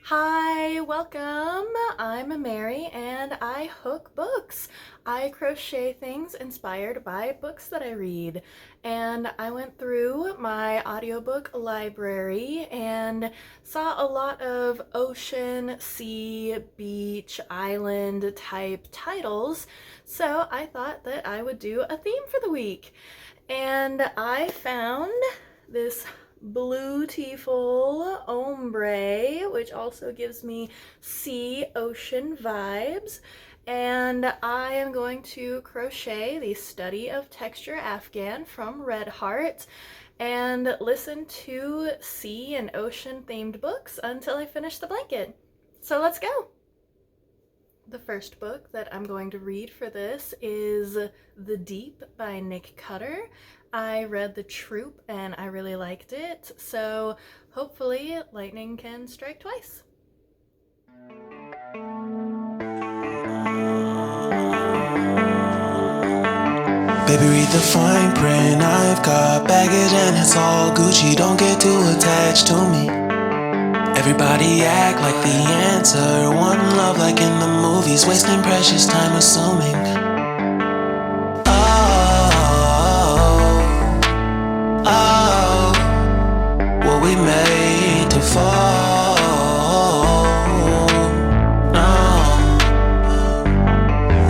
Hi, welcome. I'm Mary and I hook books. I crochet things inspired by books that I read. And I went through my audiobook library and saw a lot of ocean, sea, beach, island type titles. So I thought that I would do a theme for the week. And I found this blue Teeful ombre, which also gives me sea ocean vibes. And I am going to crochet the Study of Texture Afghan from Red Heart and listen to sea and ocean themed books until I finish the blanket. So let's go. The first book that I'm going to read for this is The Deep by Nick Cutter. I read The Troop and I really liked it, so hopefully lightning can strike twice. Baby, read the fine print. I've got baggage and it's all Gucci. Don't get too attached to me. Everybody act like the answer. One love like in the movies. Wasting precious time assuming. Oh, were we made to fall? No,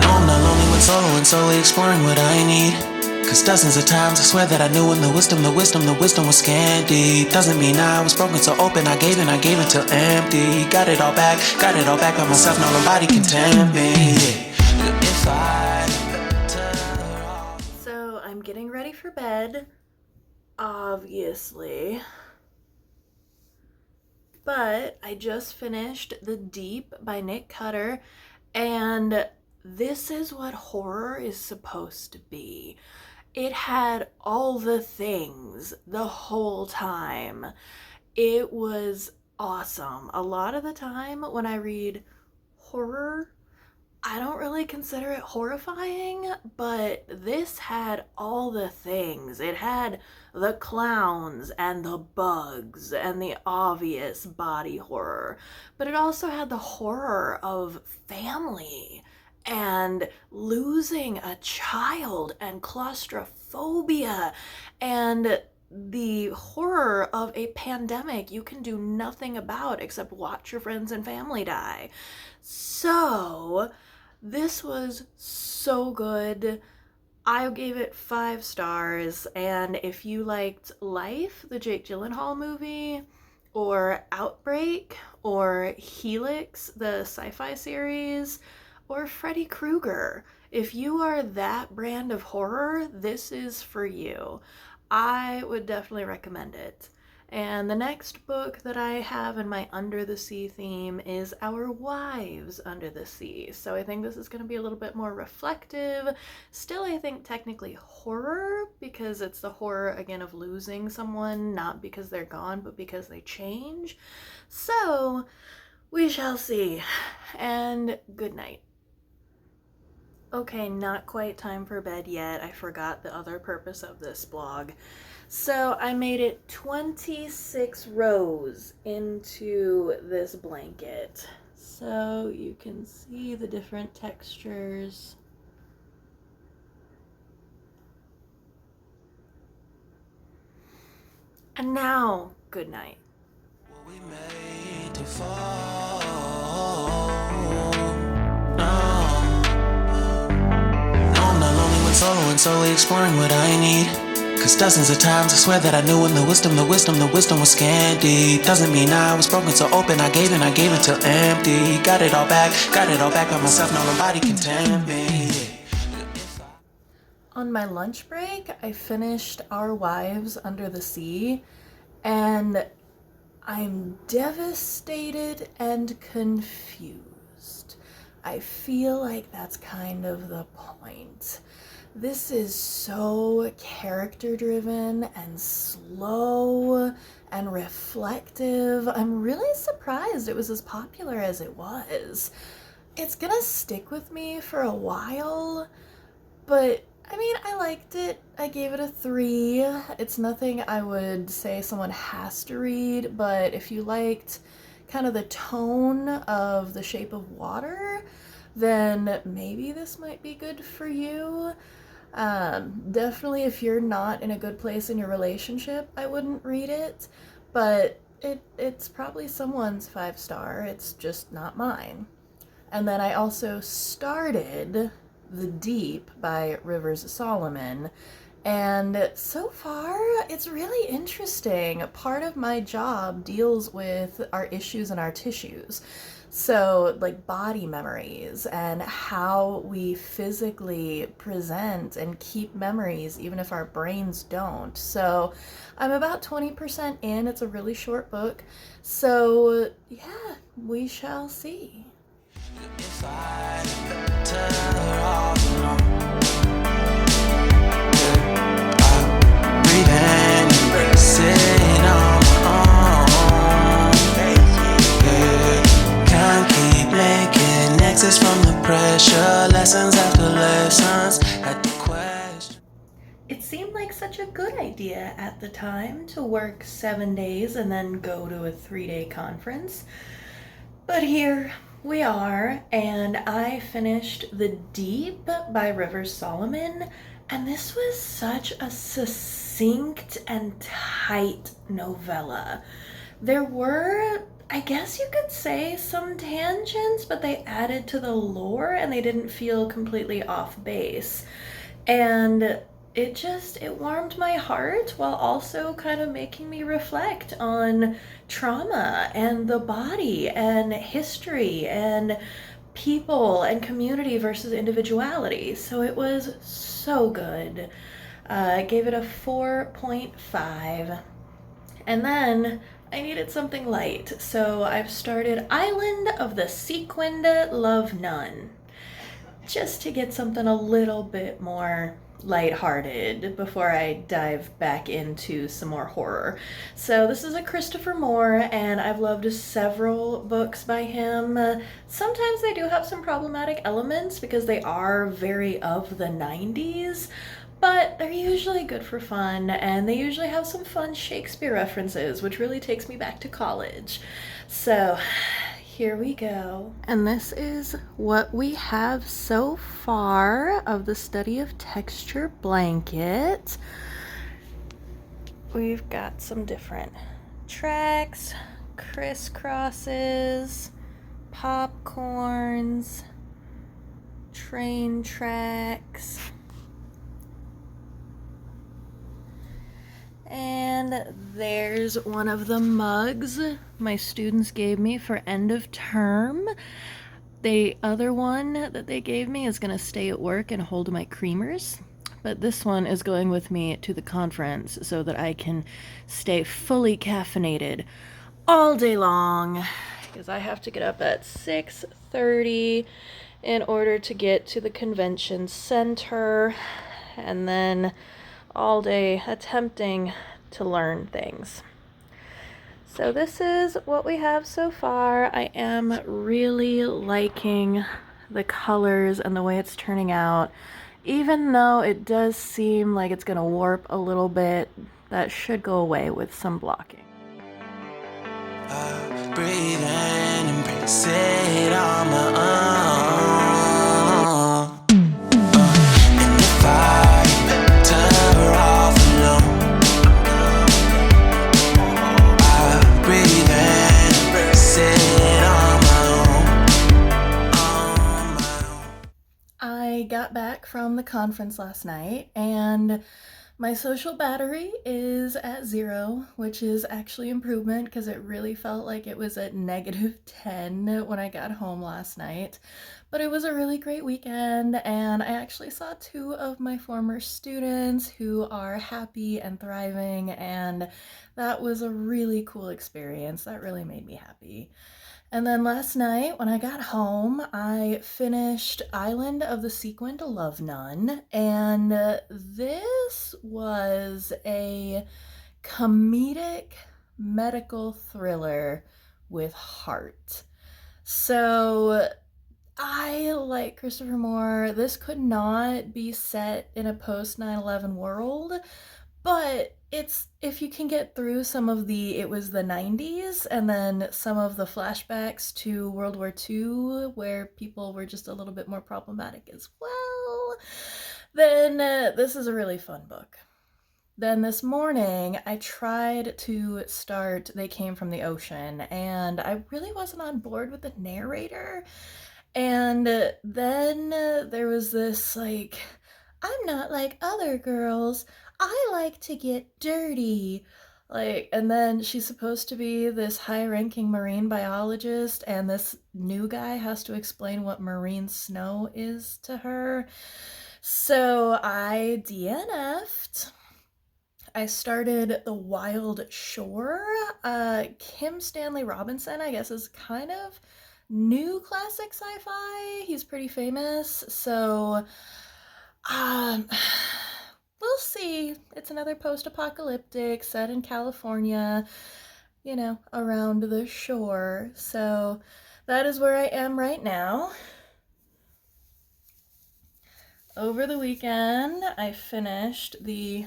I'm not lonely when solo and solely exploring what I need. Cause dozens of times I swear that I knew when the wisdom was scanty. Doesn't mean I was broken so open, I gave till empty. Got it all back by myself, no nobody can tempt me. If I So I'm getting ready for bed, obviously. But I just finished The Deep by Nick Cutter, and this is what horror is supposed to be. It had all the things the whole time. It was awesome. A lot of the time when I read horror, I don't really consider it horrifying, but this had all the things. It had the clowns and the bugs and the obvious body horror, but it also had the horror of family and losing a child and claustrophobia and the horror of a pandemic you can do nothing about except watch your friends and family die. So, this was so good. I gave it 5 stars, and if you liked Life, the Jake Gyllenhaal movie, or Outbreak, or Helix, the sci-fi series, or Freddy Krueger, if you are that brand of horror, this is for you. I would definitely recommend it. And the next book that I have in my Under the Sea theme is Our Wives Under the Sea. So I think this is going to be a little bit more reflective. Still, I think technically horror, because it's the horror, again, of losing someone, not because they're gone, but because they change. So, we shall see. And good night. Okay, not quite time for bed yet. I forgot the other purpose of this blog. So I made it 26 rows into this blanket. So you can see the different textures. And now, good night. were we made to fall? I'm not lonely when solo and solely exploring what I need. Cause dozens of times I swear that I knew when the wisdom was scanty. Doesn't mean I was broken so open, I gave till empty. Got it all back by myself, no nobody can tempt me. On my lunch break, I finished Our Wives Under the Sea, and I'm devastated and confused. I feel like that's kind of the point. This is so character driven and slow and reflective. I'm really surprised it was as popular as it was. It's gonna stick with me for a while, but I mean, I liked it. I gave it a 3. It's nothing I would say someone has to read, but if you liked kind of the tone of The Shape of Water, then maybe this might be good for you. Definitely, if you're not in a good place in your relationship, I wouldn't read it, but it's probably someone's 5 star. It's just not mine. And then I also started The Deep by Rivers Solomon. And so far, it's really interesting. Part of my job deals with our issues and our tissues. So, like body memories and how we physically present and keep memories, even if our brains don't. So, I'm about 20% in. It's a really short book. So, yeah, we shall see. If I turn her off and on, I breathe in and embrace it on my own. Can't keep making exits from the pressure. Lessons after lessons. Had to question. It seemed like such a good idea at the time to work 7 days and then go to a 3-day conference. But here we are, and I finished The Deep by Rivers Solomon, and this was such a succinct and tight novella. There were, I guess you could say, some tangents, but they added to the lore and they didn't feel completely off base. And it warmed my heart while also kind of making me reflect on trauma and the body and history and people and community versus individuality. So it was so good. I gave it a 4.5. And then I needed something light, so I've started Island of the Sequined Love Nun, just to get something a little bit more lighthearted before I dive back into some more horror. So this is a Christopher Moore, and I've loved several books by him. Sometimes they do have some problematic elements because they are very of the 90s, but they're usually good for fun, and they usually have some fun Shakespeare references, which really takes me back to college. So here we go. And this is what we have so far of the Study of Texture blanket. We've got some different tracks, crisscrosses, popcorns, train tracks. And there's one of the mugs my students gave me for end of term. The other one that they gave me is going to stay at work and hold my creamers. But this one is going with me to the conference so that I can stay fully caffeinated all day long. Because I have to get up at 6:30 in order to get to the convention center. And then all day attempting to learn things. So this is what we have so far. I am really liking the colors and the way it's turning out. Even though it does seem like it's gonna warp a little bit, that should go away with some blocking. Breathe in and embrace it on my own. And if I turn her off alone, I breathe in and embrace it on my own. I got back from the conference last night, and my social battery is at 0, which is actually improvement because it really felt like it was at -10 when I got home last night. But it was a really great weekend, and I actually saw 2 of my former students who are happy and thriving, and that was a really cool experience. That really made me happy. And then last night, when I got home, I finished Island of the Sequined Love Nun, and this was a comedic medical thriller with heart. So I like Christopher Moore. This could not be set in a post 9/11 world, But it's, if you can get through some of the, it was the 90s and then some of the flashbacks to World War II where people were just a little bit more problematic as well, then this is a really fun book. Then this morning, I tried to start They Came from the Ocean, and I really wasn't on board with the narrator. And then there was this, like, I'm not like other girls. I like to get dirty. Like, and then she's supposed to be this high ranking marine biologist, and this new guy has to explain what marine snow is to her. So I DNF'd. I started The Wild Shore. Kim Stanley Robinson, I guess, is kind of new classic sci-fi. He's pretty famous, so um, we'll see. It's another post-apocalyptic set in California, you know, around the shore. So that is where I am right now. Over the weekend, I finished the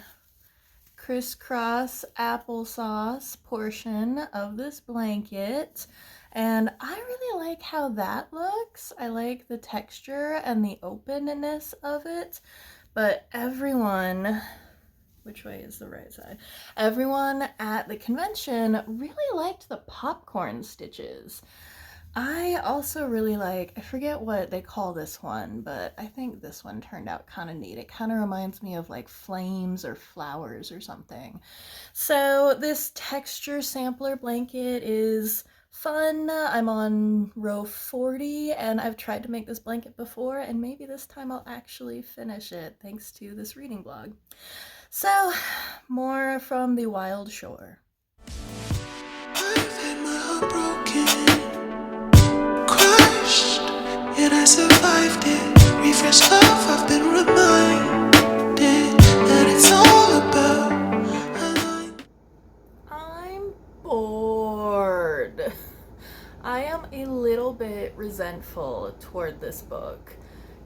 crisscross applesauce portion of this blanket, and I really like how that looks. I like the texture and the openness of it, but everyone, which way is the right side? Everyone at the convention really liked the popcorn stitches. I also really like, I forget what they call this one, but I think this one turned out kind of neat. It kind of reminds me of like flames or flowers or something. So this texture sampler blanket is fun. I'm on row 40 and I've tried to make this blanket before, and maybe this time I'll actually finish it thanks to this reading blog. So more from The Wild Shore. I've had my heart broken, crushed, yet I survived it. Refresh love, I've been reminded that it's all about I'm bored. I am a little bit resentful toward this book.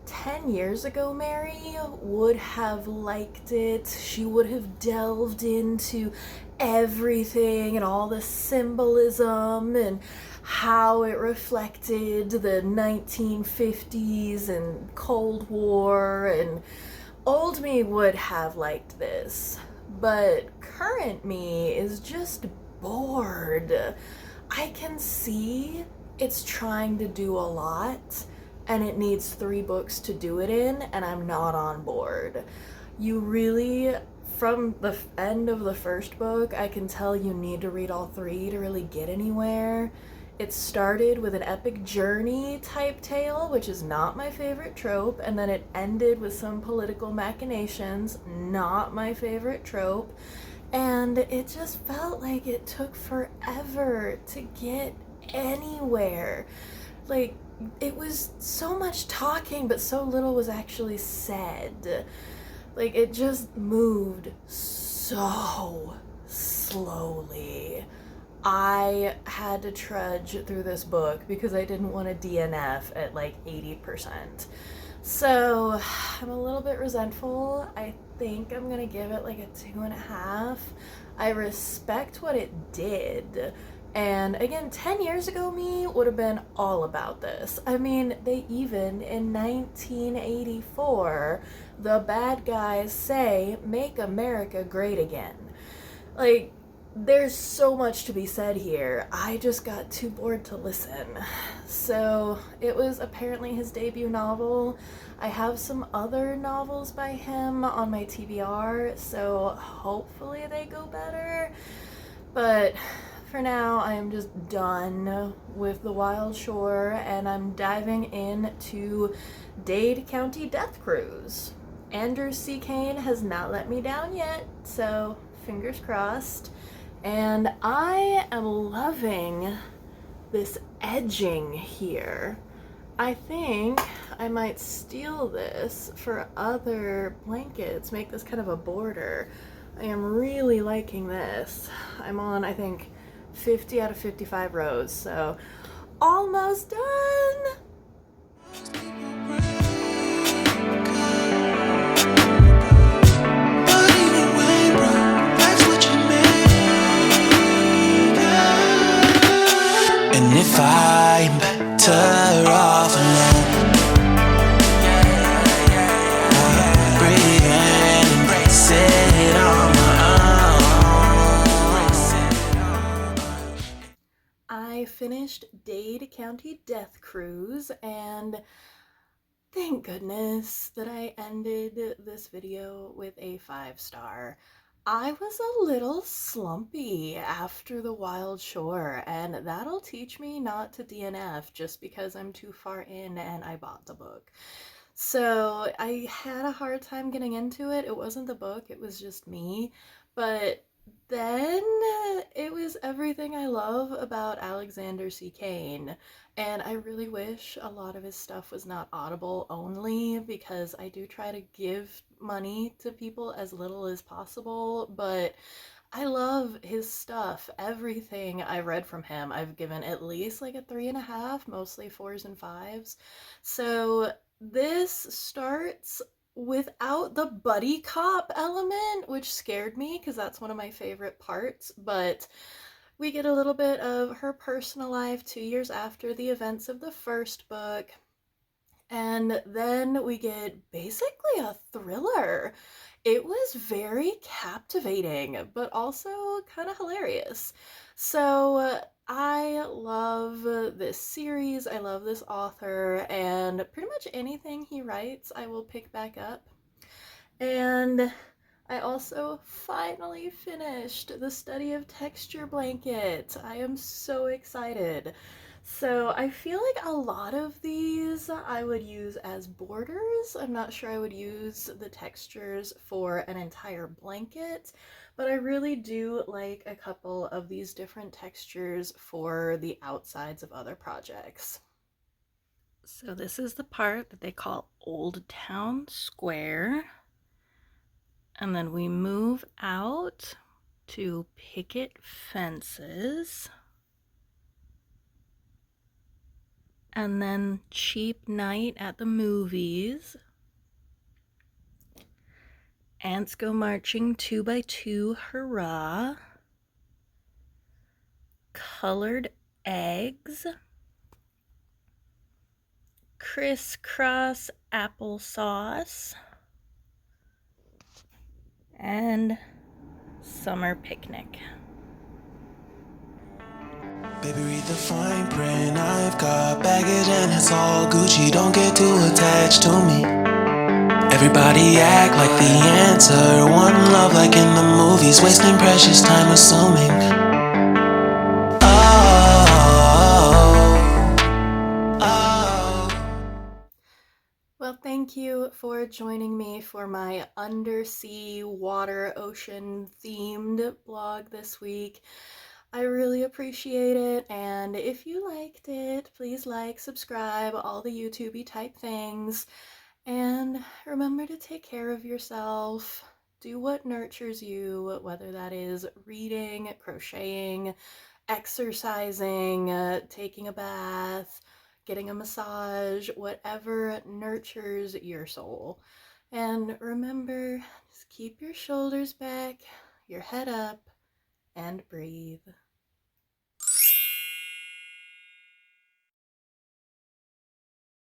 10 years ago, Mary would have liked it. She would have delved into everything and all the symbolism and how it reflected the 1950s and Cold War, and old me would have liked this. But current me is just bored. I can see it's trying to do a lot and it needs 3 books to do it in, and I'm not on board. You really, from the end of the first book, I can tell you need to read all 3 to really get anywhere. It started with an epic journey type tale, which is not my favorite trope, and then it ended with some political machinations, not my favorite trope, and it just felt like it took forever to get anywhere. Like, it was so much talking, but so little was actually said. Like, it just moved so slowly. I had to trudge through this book because I didn't want to DNF at like 80%. So I'm a little bit resentful. I think I'm gonna give it like a 2.5. I respect what it did. And again, 10 years ago me would have been all about this. I mean, they even, in 1984, the bad guys say, "Make America Great Again." Like, there's so much to be said here. I just got too bored to listen. So it was apparently his debut novel. I have some other novels by him on my TBR, so hopefully they go better. But for now, I am just done with The Wild Shore, and I'm diving into Dade County Death Cruise. Andrew C. Kane has not let me down yet, so fingers crossed. And I am loving this edging here. I think I might steal this for other blankets, make this kind of a border. I am really liking this. I'm on, I think, 50 out of 55 rows, so almost done. but either way, bro. find better off alone. Breathe in, embrace it on my own. I finished Dade County Death Cruise, and thank goodness that I ended this video with a 5-star. I was a little slumpy after the Wild Shore, and that'll teach me not to DNF just because I'm too far in and I bought the book. So I had a hard time getting into it. It wasn't the book, it was just me. But then it was everything I love about Alexander C. Kane. And I really wish a lot of his stuff was not Audible only, because I do try to give money to people as little as possible, but I love his stuff. Everything I read from him, I've given at least like a 3.5, mostly 4s and 5s. So this starts without the buddy cop element, which scared me because that's one of my favorite parts, but we get a little bit of her personal life 2 years after the events of the first book. And then we get basically a thriller. It was very captivating, but also kind of hilarious. So I love this series. I love this author, and pretty much anything he writes, I will pick back up. And I also finally finished the study of texture blanket. I am so excited. So I feel like a lot of these I would use as borders. I'm not sure I would use the textures for an entire blanket, but I really do like a couple of these different textures for the outsides of other projects. So this is the part that they call Old Town Square. And then we move out to picket fences. And then cheap night at the movies. Ants go marching 2x2, hurrah. Colored eggs. Crisscross applesauce. And summer picnic. Baby, read the fine print. I've got baggage and it's all Gucci. Don't get too attached to me. Everybody act like the answer. One love like in the movies. Wasting precious time assuming. Well, thank you for joining me for my undersea water ocean themed blog this week. I really appreciate it, and if you liked it, please like, subscribe, all the YouTubey type things, and remember to take care of yourself. Do what nurtures you, whether that is reading, crocheting, exercising, taking a bath, getting a massage, whatever nurtures your soul. And remember, just keep your shoulders back, your head up, and breathe.